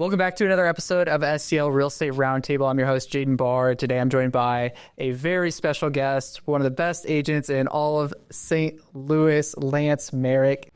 Welcome back to another episode of STL Real Estate Roundtable. I'm your host, Jaden Barr. Today I'm joined by a very special guest, one of the best agents in all of St. Louis, Lance Merrick.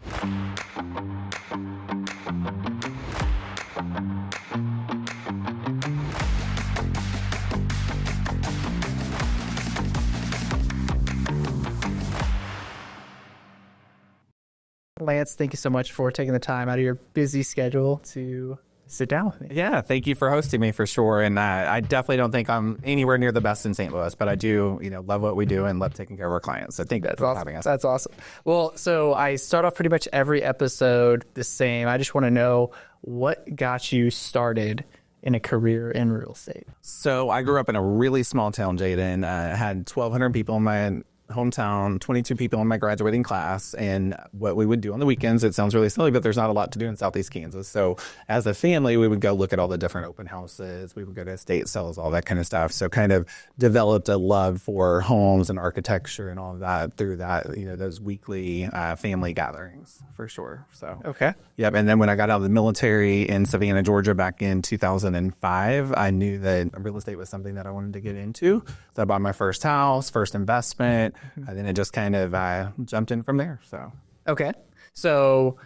Lance, thank you so much for taking the time out of your busy schedule to sit down with me. Yeah, thank you for hosting me for sure. And I definitely don't think I'm anywhere near the best in St. Louis, but I do, love what we do and love taking care of our clients. So thank you for having us. That's awesome. Well, so I start off pretty much every episode the same. I just want to know what got you started in a career in real estate. So I grew up in a really small town, Jaden. I had 1,200 people in my hometown, 22 people in my graduating class, and what we would do on the weekends, it sounds really silly, but there's not a lot to do in Southeast Kansas. So as a family, we would go look at all the different open houses. We would go to estate sales, all that kind of stuff. So kind of developed a love for homes and architecture and all of that through that, those weekly family gatherings for sure. So, okay. Yep. And then when I got out of the military in Savannah, Georgia back in 2005, I knew that real estate was something that I wanted to get into. So I bought my first house, first investment. And then it just kind of jumped in from there. So okay, so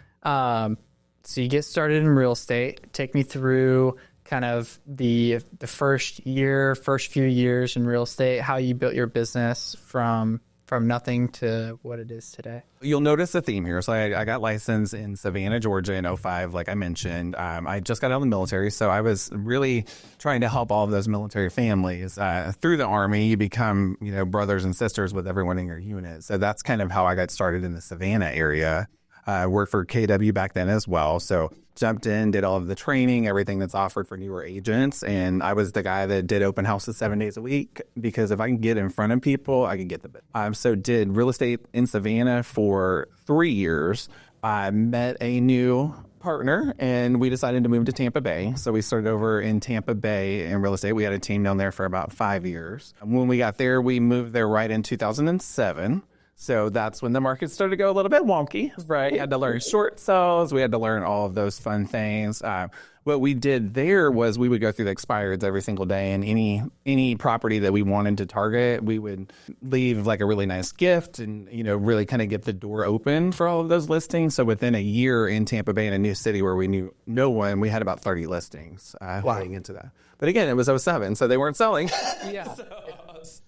you get started in real estate. Take me through kind of the first few years in real estate. How you built your business from nothing to what it is today. You'll notice a theme here. So I got licensed in Savannah, Georgia in 2005, like I mentioned. I just got out of the military, so I was really trying to help all of those military families. Through the Army, you become, brothers and sisters with everyone in your unit. So that's kind of how I got started in the Savannah area. I worked for KW back then as well. So jumped in, did all of the training, everything that's offered for newer agents. And I was the guy that did open houses 7 days a week, because if I can get in front of people, I can get the bit. So did real estate in Savannah for 3 years. I met a new partner and we decided to move to Tampa Bay. So we started over in Tampa Bay in real estate. We had a team down there for about 5 years. And when we got there, we moved there right in 2007. So that's when the market started to go a little bit wonky, right? We had to learn short sales. We had to learn all of those fun things. What we did there was we would go through the expireds every single day, and any property that we wanted to target, we would leave like a really nice gift and, really kind of get the door open for all of those listings. So within a year in Tampa Bay, in a new city where we knew no one, we had about 30 listings heading into that. But again, it was 2007, so they weren't selling. Yeah.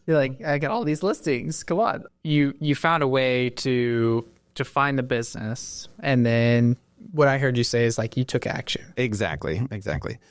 You're like, I got all these listings. Come on. You found a way to find the business, and then what I heard you say is like you took action. Exactly.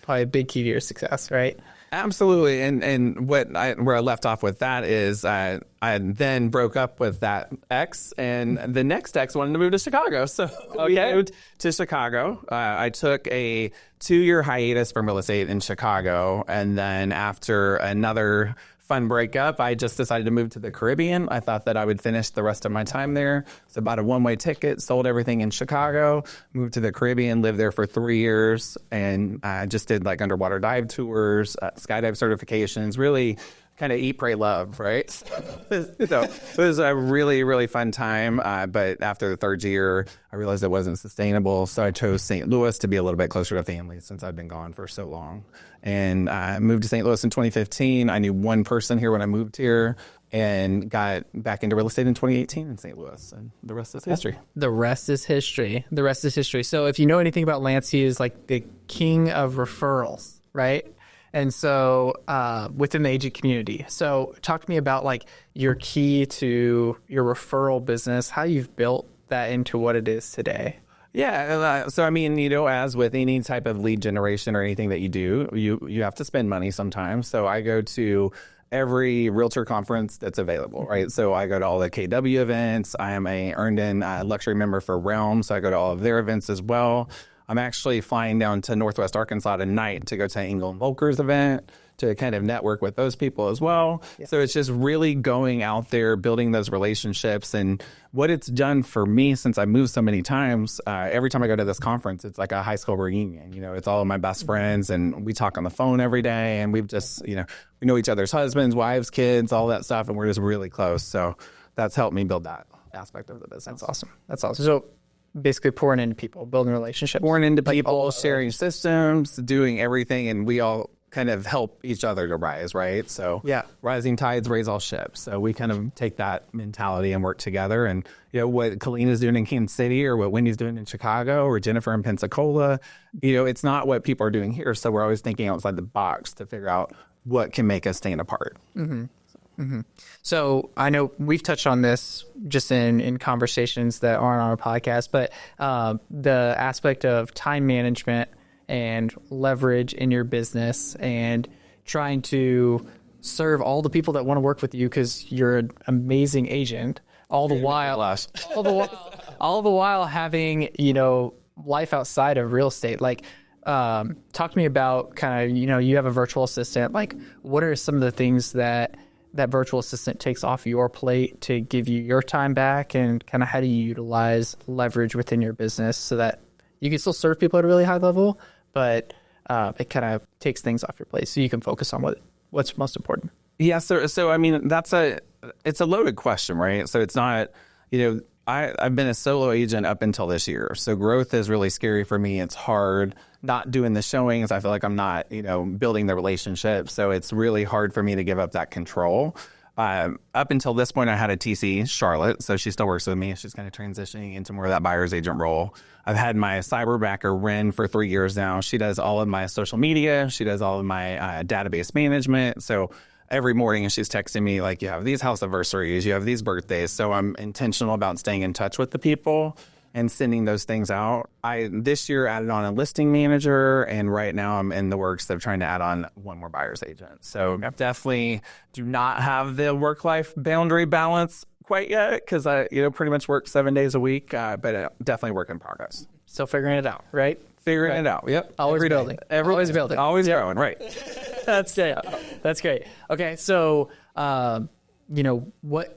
Probably a big key to your success, right? Absolutely. And where I left off with that is I then broke up with that ex, and the next ex wanted to move to Chicago. So we moved to Chicago. I took a 2-year hiatus from real estate in Chicago, and then after another fun breakup, I just decided to move to the Caribbean. I thought that I would finish the rest of my time there. So bought a one-way ticket, sold everything in Chicago, moved to the Caribbean, lived there for 3 years, and I just did like underwater dive tours, skydive certifications, really kind of eat, pray, love, right? So it was a really, really fun time. But after the third year, I realized it wasn't sustainable. So I chose St. Louis to be a little bit closer to family since I'd been gone for so long. And I moved to St. Louis in 2015. I knew one person here when I moved here, and got back into real estate in 2018 in St. Louis. And the rest is history. The rest is history. So if you know anything about Lance, he is like the king of referrals, right? And so within the agent community. So talk to me about like your key to your referral business, how you've built that into what it is today. Yeah. So, I mean, as with any type of lead generation or anything that you do, you have to spend money sometimes. So I go to every realtor conference that's available, right? So I go to all the KW events. I am a earned-in luxury member for Realm, so I go to all of their events as well. I'm actually flying down to Northwest Arkansas tonight to go to Engel and Volker's event to kind of network with those people as well. Yeah. So it's just really going out there, building those relationships. And what it's done for me since I moved so many times, every time I go to this conference, it's like a high school reunion. It's all of my best friends, and we talk on the phone every day, and we've just, we know each other's husbands, wives, kids, all that stuff, and we're just really close. So that's helped me build that aspect of the business. That's awesome. So basically pouring into people, building relationships. Pouring into people, sharing systems, doing everything, and we all kind of help each other to rise, right? So rising tides raise all ships. So we kind of take that mentality and work together. And what Kalena's doing in Kansas City, or what Wendy's doing in Chicago, or Jennifer in Pensacola, it's not what people are doing here. So we're always thinking outside the box to figure out what can make us stand apart. So I know we've touched on this just in conversations that aren't on our podcast, but the aspect of time management and leverage in your business and trying to serve all the people that want to work with you because you're an amazing agent, all the while having, life outside of real estate. Like, talk to me about kind of, you have a virtual assistant. Like, what are some of the things that virtual assistant takes off your plate to give you your time back, and kind of how do you utilize leverage within your business so that you can still serve people at a really high level, but it kind of takes things off your plate so you can focus on what's most important? Yeah. So I mean, it's a loaded question, right? So it's not, I've been a solo agent up until this year. So growth is really scary for me. It's hard not doing the showings. I feel like I'm not, building the relationship. So it's really hard for me to give up that control. Up until this point, I had a TC, Charlotte, so she still works with me. She's kind of transitioning into more of that buyer's agent role. I've had my cyberbacker, Ren, for 3 years now. She does all of my social media. She does all of my database management. So every morning she's texting me, like, you have these house anniversaries, you have these birthdays. So I'm intentional about staying in touch with the people and sending those things out. I this year added on a listing manager, and right now I'm in the works of trying to add on one more buyer's agent. So definitely do not have the work-life boundary balance quite yet, because I pretty much work 7 days a week, but definitely work in progress. Still figuring it out, right? Figuring it out. Yep. Always building. Always building. Always growing. Right. That's great. That's great. Okay, so what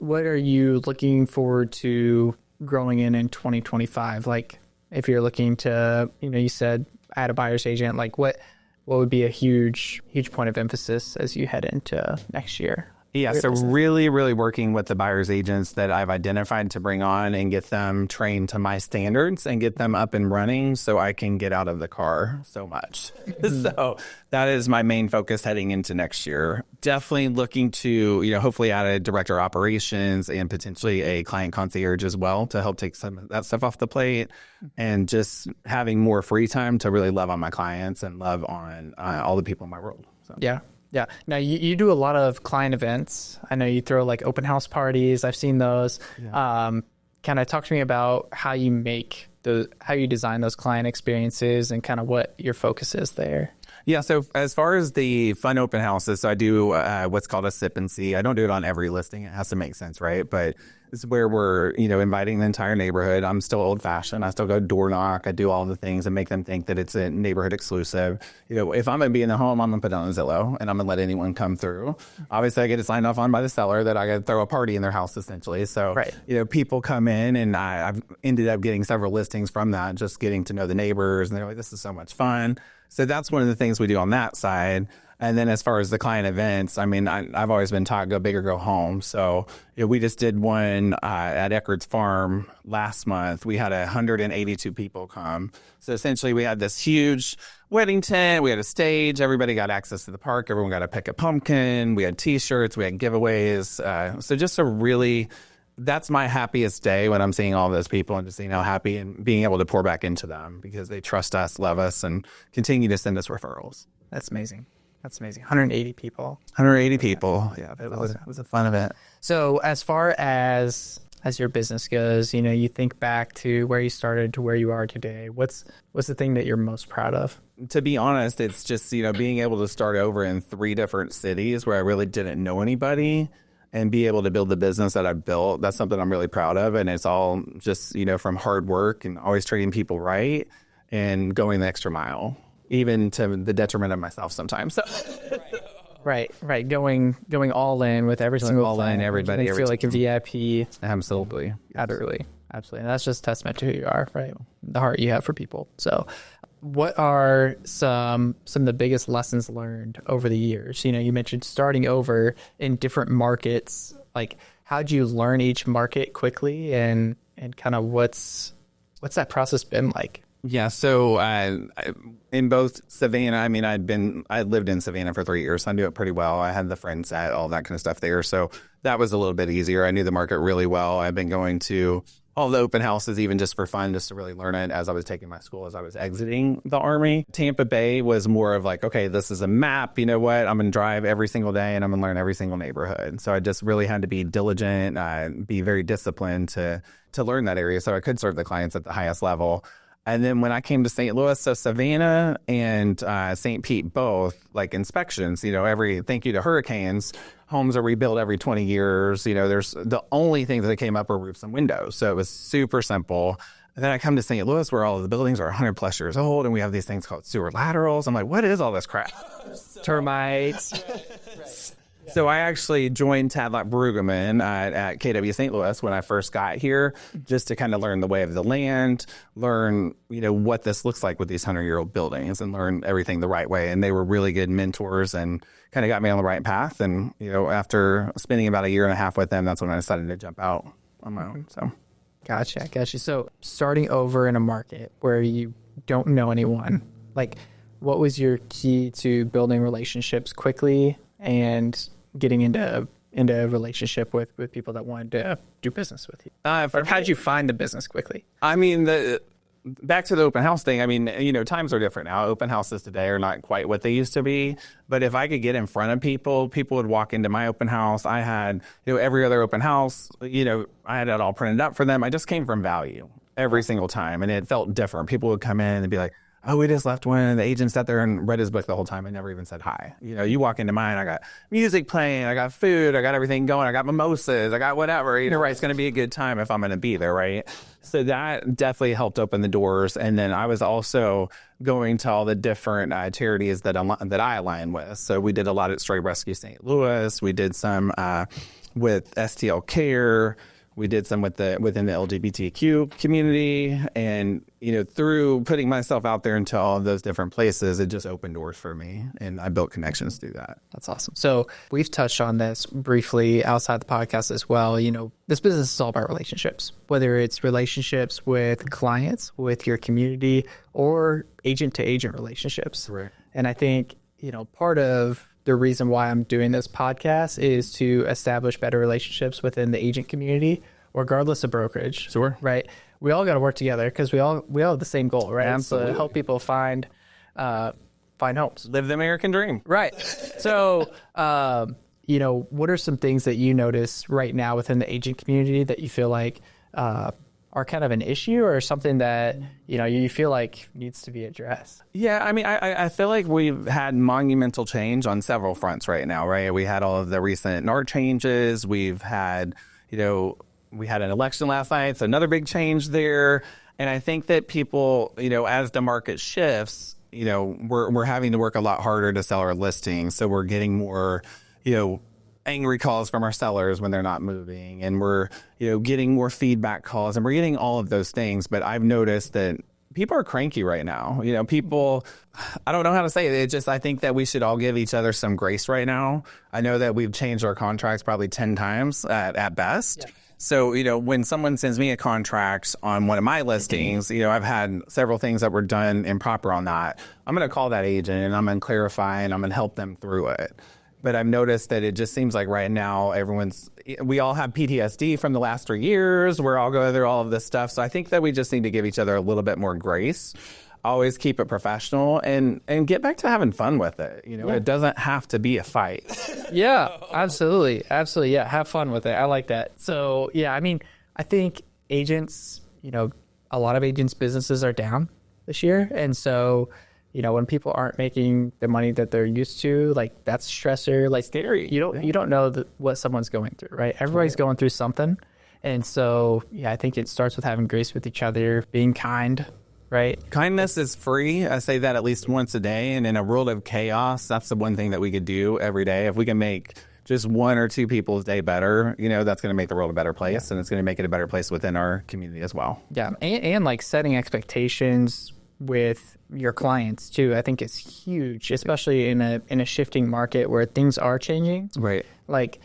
are you looking forward to growing in 2025? Like, if you're looking to, you said add a buyer's agent, like what would be a huge point of emphasis as you head into next year? Yeah, so really, really working with the buyer's agents that I've identified to bring on and get them trained to my standards and get them up and running so I can get out of the car so much. So that is my main focus heading into next year. Definitely looking to, hopefully add a director of operations and potentially a client concierge as well to help take some of that stuff off the plate, and just having more free time to really love on my clients and love on all the people in my world. So. Yeah. Yeah. Now you do a lot of client events. I know you throw like open house parties. I've seen those. Yeah. Kind of talk to me about how you design those client experiences and kind of what your focus is there. Yeah. So as far as the fun open houses, so I do what's called a sip and see. I don't do it on every listing. It has to make sense, right? But this is where we're, inviting the entire neighborhood. I'm still old fashioned. I still go door knock. I do all the things and make them think that it's a neighborhood exclusive. If I'm going to be in the home, I'm going to put it on Zillow and I'm going to let anyone come through. Obviously, I get it signed off on by the seller that I got to throw a party in their house essentially. So, people come in, and I've ended up getting several listings from that, just getting to know the neighbors, and they're like, this is so much fun. So that's one of the things we do on that side. And then as far as the client events, I mean, I've always been taught go big or go home. So we just did one at Eckerd's Farm last month. We had 182 people come. So essentially we had this huge wedding tent. We had a stage. Everybody got access to the park. Everyone got to pick a pumpkin. We had T-shirts. We had giveaways. So just that's my happiest day, when I'm seeing all those people and just seeing how happy and being able to pour back into them because they trust us, love us, and continue to send us referrals. That's amazing. 180 people. 180 people. Yeah, it was a fun event. So as far as your business goes, you think back to where you started to where you are today. What's the thing that you're most proud of? To be honest, it's just, being able to start over in 3 different cities where I really didn't know anybody and be able to build the business that I built. That's something I'm really proud of. And it's all just, from hard work and always treating people right and going the extra mile, even to the detriment of myself sometimes. So. Right. Going all in with every single all in, everybody. Feel like a VIP. Absolutely. Absolutely. And that's just a testament to who you are, right? The heart you have for people. So what are some of the biggest lessons learned over the years? You mentioned starting over in different markets. Like, how'd you learn each market quickly, and kind of what's what's that process been like? Yeah, so in both Savannah, I mean, I lived in Savannah for 3 years, so I knew it pretty well. I had the friend set, all that kind of stuff there, so that was a little bit easier. I knew the market really well. I've been going to all the open houses, even just for fun, just to really learn it as I was taking my school, as I was exiting the Army. Tampa Bay was more of like, okay, this is a map. You know what? I'm going to drive every single day, and I'm going to learn every single neighborhood. So I just really had to be diligent, be very disciplined to learn that area so I could serve the clients at the highest level. And then when I came to St. Louis, so Savannah and St. Pete both, like inspections, thank you to hurricanes, homes are rebuilt every 20 years. There's the only things that came up were roofs and windows. So it was super simple. And then I come to St. Louis where all of the buildings are 100 plus years old and we have these things called sewer laterals. I'm like, what is all this crap? Termites. So I actually joined Tadlock Brueggemann at KW St. Louis when I first got here, just to kind of learn the way of the land, learn, what this looks like with these 100-year-old buildings and learn everything the right way. And they were really good mentors and kind of got me on the right path. And, after spending about a year and a half with them, that's when I decided to jump out on my own. So, Gotcha. So starting over in a market where you don't know anyone, like what was your key to building relationships quickly and getting into a relationship with people that wanted to do business with you? Or how did you find the business quickly? I mean, back to the open house thing. I mean, times are different now. Open houses today are not quite what they used to be. But if I could get in front of people would walk into my open house. I had, every other open house, I had it all printed up for them. I just came from value every single time. And it felt different. People would come in and be like, oh, we just left one. And the agent sat there and read his book the whole time and never even said hi. You walk into mine, I got music playing, I got food, I got everything going, I got mimosas, I got whatever. Right, it's going to be a good time if I'm going to be there, right? So that definitely helped open the doors. And then I was also going to all the different charities that I align with. So we did a lot at Stray Rescue St. Louis. We did some with STL Care. We did some within the LGBTQ community, and through putting myself out there into all of those different places, it just opened doors for me, and I built connections through that. That's awesome. So we've touched on this briefly outside the podcast as well. This business is all about relationships, whether it's relationships with clients, with your community, or agent to agent relationships. Right. And I think part of the reason why I'm doing this podcast is to establish better relationships within the agent community, regardless of brokerage. Sure. Right. We all got to work together because we all have the same goal, right? Absolutely. To help people find homes. Live the American dream. Right. So, what are some things that you notice right now within the agent community that you feel like are kind of an issue or something that, you feel like needs to be addressed? Yeah, I mean, I feel like we've had monumental change on several fronts right now, right? We had all of the recent NAR changes. We've had, we had an election last night, so another big change there. And I think that people, as the market shifts, we're having to work a lot harder to sell our listings. So we're getting more, angry calls from our sellers when they're not moving, and we're getting more feedback calls, and we're getting all of those things. But I've noticed that people are cranky right now. People, I don't know how to say it. I think that we should all give each other some grace right now. I know that we've changed our contracts probably 10 times at best. Yeah. So, when someone sends me a contract on one of my listings, I've had several things that were done improper on that. I'm going to call that agent and I'm going to clarify and I'm going to help them through it. But I've noticed that it just seems like right now we all have PTSD from the last 3 years. We're all going through all of this stuff. So I think that we just need to give each other a little bit more grace. Always keep it professional and get back to having fun with it. It doesn't have to be a fight. Yeah, absolutely. Absolutely. Yeah. Have fun with it. I like that. So yeah, I mean, I think agents, a lot of agents' businesses are down this year. And so, when people aren't making the money that they're used to, like that's stressor, like scary. You don't know what someone's going through, right? Everybody's going through something. And so, yeah, I think it starts with having grace with each other, being kind, right? Kindness is free. I say that at least once a day. And in a world of chaos, that's the one thing that we could do every day. If we can make just one or two people's day better, that's going to make the world a better place. And it's going to make it a better place within our community as well. Yeah. And like setting expectations with your clients too, I think is huge, especially in a shifting market where things are changing. Right. Like,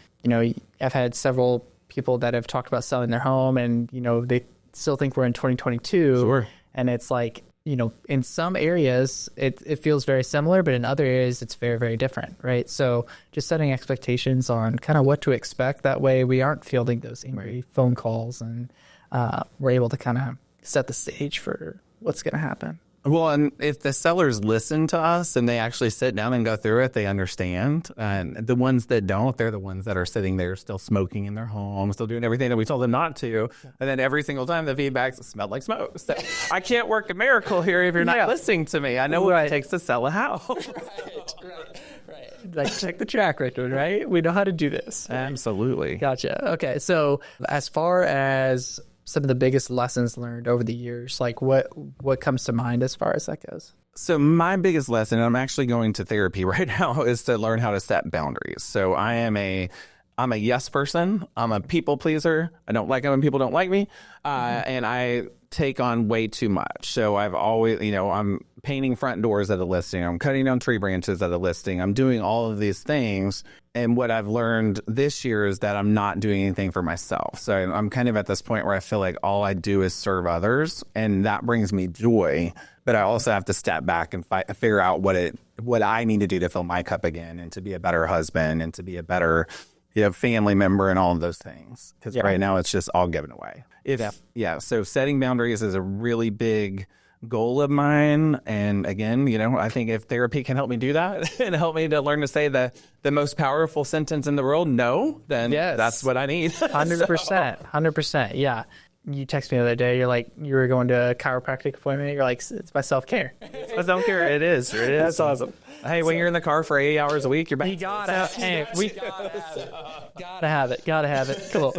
I've had several people that have talked about selling their home and, they still think we're in 2022. Sure. And it's like, you know, in some areas it feels very similar, but in other areas it's very, very different, right? So just setting expectations on kind of what to expect. That way we aren't fielding those angry phone calls, and we're able to kind of set the stage for what's going to happen. Well, and if the sellers listen to us and they actually sit down and go through it, they understand. And the ones that don't, they're the ones that are sitting there still smoking in their home, still doing everything that we told them not to. And then every single time the feedback's smelled like smoke. So I can't work a miracle here if you're not listening to me. I know what it takes to sell a house. Right. Like, check the track record, right? We know how to do this. Absolutely. Gotcha. Okay. So as far as some of the biggest lessons learned over the years, like what comes to mind as far as that goes? So my biggest lesson, and I'm actually going to therapy right now, is to learn how to set boundaries. So I'm a yes person. I'm a people pleaser. I don't like it when people don't like me. And I take on way too much. So I've always, I'm painting front doors at a listing. I'm cutting down tree branches at a listing. I'm doing all of these things. And what I've learned this year is that I'm not doing anything for myself. So I'm kind of at this point where I feel like all I do is serve others, and that brings me joy. But I also have to step back and figure out what I need to do to fill my cup again, and to be a better husband, and to be a better family member, and all of those things. Because right now it's just all given away. So setting boundaries is a really big goal of mine. And again, I think if therapy can help me do that and help me to learn to say the most powerful sentence in the world, no, then that's what I need. 100%. Yeah. You texted me the other day. You're like, you were going to a chiropractic appointment. You're like, it's my self-care. It's my self-care. It is. That's awesome. Hey, when you're in the car for 8 hours a week, you're back. We gotta have it. Gotta have it. Cool.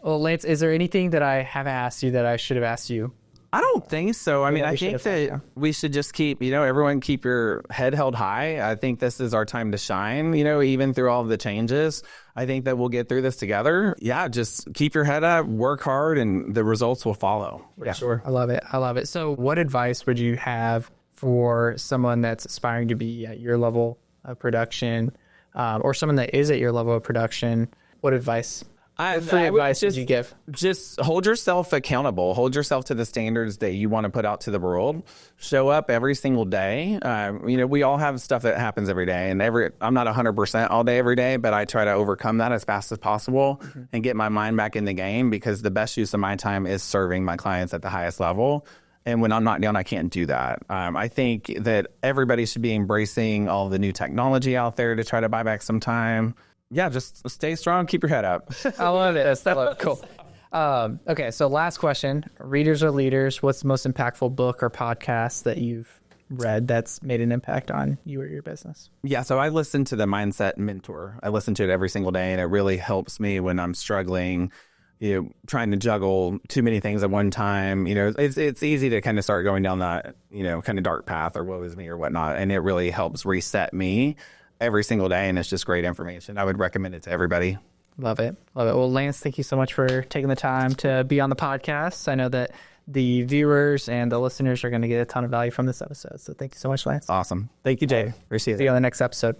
Well, Lance, is there anything that I have asked you that I should have asked you? I don't think so. I mean, I think that we should just keep, everyone keep your head held high. I think this is our time to shine, even through all of the changes. I think that we'll get through this together. Yeah, just keep your head up, work hard, and the results will follow. Yeah, sure. I love it. So what advice would you have for someone that's aspiring to be at your level of production, or someone that is at your level of production? What advice? What free advice would you give? Just hold yourself accountable. Hold yourself to the standards that you want to put out to the world. Show up every single day. We all have stuff that happens every day, and I'm not 100% all day every day, but I try to overcome that as fast as possible and get my mind back in the game, because the best use of my time is serving my clients at the highest level. And when I'm not down, I can't do that. I think that everybody should be embracing all the new technology out there to try to buy back some time. Yeah, just stay strong. Keep your head up. I love it. Cool. Okay, so last question. Readers or leaders, what's the most impactful book or podcast that you've read that's made an impact on you or your business? Yeah, so I listen to the Mindset Mentor. I listen to it every single day, and it really helps me when I'm struggling, trying to juggle too many things at one time. It's easy to kind of start going down that, kind of dark path, or woe is me or whatnot. And it really helps reset me every single day, and it's just great information. I would recommend it to everybody. Love it. Well, Lance, thank you so much for taking the time to be on the podcast. I know that the viewers and the listeners are going to get a ton of value from this episode. So thank you so much, Lance. Awesome. Thank you, Jay. Appreciate it. See you on the next episode.